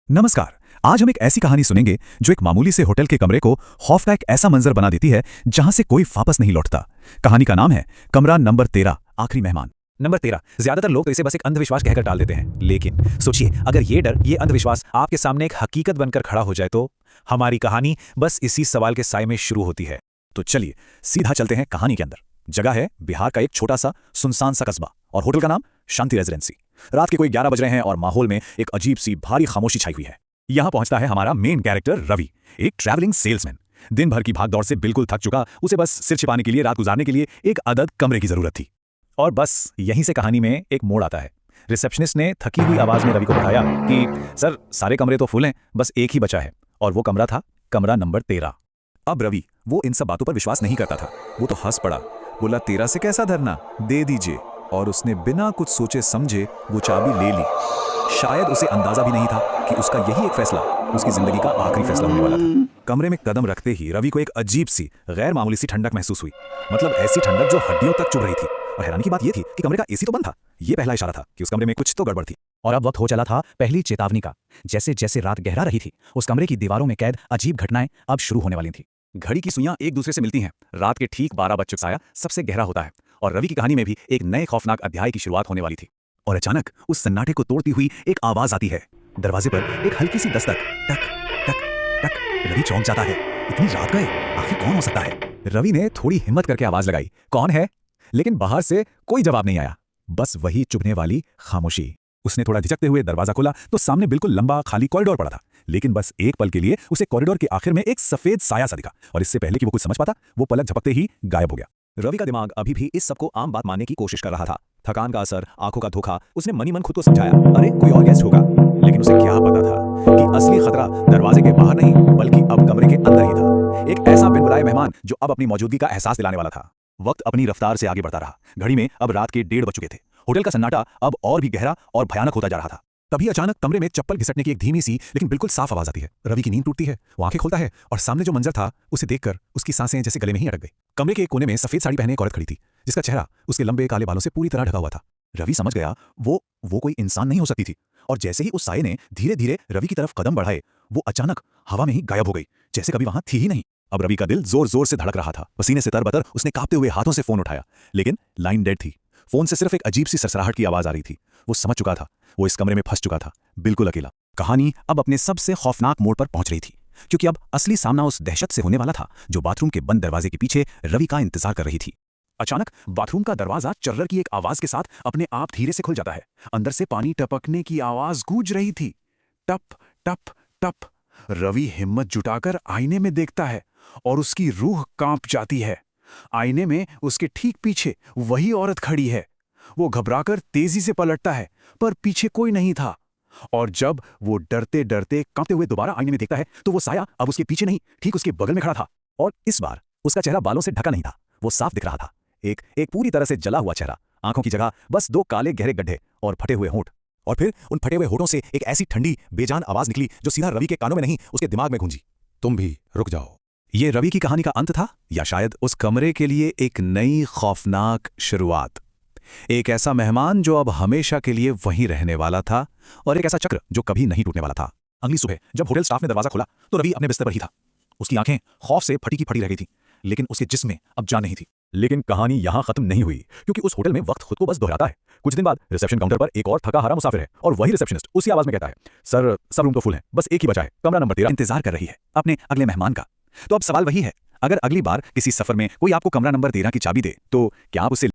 नमस्कार। आज हम एक ऐसी कहानी सुनेंगे जो एक मामूली से होटल के कमरे को खौफनाक ऐसा मंजर बना देती है जहां से कोई वापस नहीं लौटता। कहानी का नाम है कमरा नंबर 13, आखिरी मेहमान। नंबर 13। ज्यादातर लोग तो इसे बस एक अंधविश्वास कहकर टाल देते हैं, लेकिन सोचिए, अगर ये डर, ये अंधविश्वास आपके सामने एक हकीकत बनकर खड़ा हो जाए तो हमारी कहानी बस इसी सवाल के साए में शुरू होती है। तो चलिए सीधा चलते हैं कहानी के अंदर। जगह है बिहार का एक छोटा सा सुनसान सा कस्बा और होटल का नाम शांति रेजिडेंसी। रात के कोई 11 बज रहे हैं और माहौल में एक अजीब सी भारी खामोशी छाई हुई है। यहां पहुंचता है हमारा मेन कैरेक्टर रवि, एक ट्रैवलिंग सेल्समैन। दिन भर की भागदौड़ से बिल्कुल थक चुका, उसे बस सिर छिपाने के लिए, रात गुजारने के लिए एक अदद कमरे की जरूरत थी। और बस यहीं से कहानी में एक मोड़ आता है। रिसेप्शनिस्ट ने थकी हुई आवाज में रवि को बताया कि सर, सारे कमरे तो फुल हैं, बस एक ही बचा है, और वो कमरा था कमरा नंबर 13। अब रवि, वो इन सब बातों पर विश्वास नहीं करता था। वो तो हंस पड़ा, बोला 13 से कैसा धरना, दे दीजिए। और उसने बिना कुछ सोचे समझे वो चाबी ले ली। शायद उसे अंदाजा भी नहीं था कि उसका यही एक फैसला उसकी जिंदगी का आखिरी फैसला होने वाला था। कमरे में कदम रखते ही रवि को एक अजीब सी, गैर मामूली सी ठंडक महसूस हुई। मतलब ऐसी ठंडक जो हड्डियों तक चुभ रही थी। और हैरानी की बात यह थी कि कमरे का एसी तो बंद था। ये पहला इशारा था कि उस कमरे में कुछ तो गड़बड़ थी। और अब वक्त हो चला था पहली चेतावनी का। जैसे जैसे रात गहरा रही थी, उस कमरे की दीवारों में कैद अजीब घटनाएं अब शुरू होने वाली थी। घड़ी की सुइयां एक दूसरे से मिलती हैं। रात के ठीक 12 बज चुका, साया सबसे गहरा होता है और रवि की कहानी में भी एक नए खौफनाक अध्याय की शुरुआत होने वाली थी। और अचानक उस सन्नाटे को तोड़ती हुई एक आवाज आती है। दरवाजे पर एक हल्की सी दस्तक, टक टक टक। रवि चौंक जाता है। इतनी रात गए, आखिर कौन हो सकता है? रवि ने थोड़ी हिम्मत करके आवाज लगाई, कौन है? लेकिन बाहर से कोई जवाब नहीं आया, बस वही चुभने वाली खामोशी। उसने थोड़ा झिझकते हुए दरवाजा खोला तो सामने बिल्कुल लंबा खाली कॉरिडोर पड़ा था। लेकिन बस एक पल के लिए उसे कॉरिडोर के आखिर में एक सफेद साया सा दिखा, और इससे पहले कि वो कुछ समझ पाता, वो पलक झपकते ही गायब हो गया। रवि का दिमाग अभी भी इस सबको आम बात मानने की कोशिश कर रहा था। थकान का असर, आंखों का धोखा, उसने मनी मन खुद को समझाया, अरे कोई और गेस्ट होगा। लेकिन उसे क्या पता था कि असली खतरा दरवाजे के बाहर नहीं, बल्कि अब कमरे के अंदर ही था। एक ऐसा बिन बुलाए मेहमान जो अब अपनी मौजूदगी का एहसास दिलाने वाला था। वक्त अपनी रफ्तार से आगे बढ़ता रहा। घड़ी में अब रात के 1:30 बज चुके थे। होटल का सन्नाटा अब और भी गहरा और भयानक होता जा रहा था। तभी अचानक कमरे में चप्पल घिसटने की एक धीमी सी लेकिन बिल्कुल साफ आवाज आती है। रवि की नींद टूटती है, वो आंखें खोलता है और सामने जो मंजर था उसे देखकर उसकी सांसें जैसे गले में ही अटक गई। कमरे के एक कोने में सफेद साड़ी पहने एक औरत खड़ी थी, जिसका चेहरा उसके लंबे काले बालों से पूरी तरह ढका हुआ था। रवि समझ गया वो कोई इंसान नहीं हो सकती थी। और जैसे ही उस साये ने धीरे धीरे रवि की तरफ कदम बढ़ाए, वो अचानक हवा में ही गायब हो गई, जैसे कभी वहां थी ही नहीं। अब रवि का दिल जोर जोर से धड़क रहा था। पसीने से तरबतर उसने कांपते हुए हाथों से फोन उठाया, लेकिन लाइन डेड थी। फोन से सिर्फ एक अजीब सी सरसराहट की आवाज आ रही थी। वो समझ चुका था, वो इस कमरे में फंस चुका था, बिल्कुल अकेला। कहानी अब अपने सबसे खौफनाक मोड़ पर पहुंच रही थी, क्योंकि अब असली सामना उस दहशत से होने वाला था जो बाथरूम के बंद दरवाजे के पीछे रवि का इंतजार कर रही थी। अचानक बाथरूम का दरवाजा चर्रर की एक आवाज के साथ अपने आप धीरे से खुल जाता है। अंदर से पानी टपकने की आवाज गूंज रही थी, टप टप टप। रवि हिम्मत जुटाकर आईने में देखता है और उसकी रूह कांप जाती है। आईने में उसके ठीक पीछे वही औरत खड़ी है। वो घबराकर तेजी से पलटता है, पर पीछे कोई नहीं था। और जब वो डरते डरते कांपते हुए दोबारा आईने में देखता है तो वो साया अब उसके पीछे नहीं, ठीक उसके बगल में खड़ा था। और इस बार उसका चेहरा बालों से ढका नहीं था, वो साफ दिख रहा था। एक पूरी तरह से जला हुआ चेहरा, आंखों की जगह बस 2 काले गहरे गड्ढे और फटे हुए होंठ। और फिर उन फटे हुए होठों से एक ऐसी ठंडी बेजान आवाज निकली जो सीधा रवि के कानों में नहीं, उसके दिमाग में गूंजी, तुम भी रुक जाओ। ये रवि की कहानी का अंत था, या शायद उस कमरे के लिए एक नई खौफनाक शुरुआत। एक ऐसा मेहमान जो अब हमेशा के लिए वहीं रहने वाला था, और एक ऐसा चक्र जो कभी नहीं टूटने वाला था। अगली सुबह जब होटल स्टाफ ने दरवाजा खोला तो रवि अपने बिस्तर पर ही था। उसकी आंखें खौफ से फटी की फटी रह गई थी, लेकिन उसके जिस्म में अब जान नहीं थी। लेकिन कहानी यहां खत्म नहीं हुई, क्योंकि उस होटल में वक्त खुद को बस दोहराता है। कुछ दिन बाद रिसेप्शन काउंटर पर एक और थका हारा मुसाफिर है, और वही रिसेप्शनिस्ट उसी आवाज में कहता है, सर सब रूम तो फुल है, बस एक ही बचा है, कमरा नंबर 13 इंतजार कर रही है अपने अगले मेहमान का। तो अब सवाल वही है, अगर अगली बार किसी सफर में कोई आपको कमरा नंबर 13 की चाबी दे तो क्या आप उसे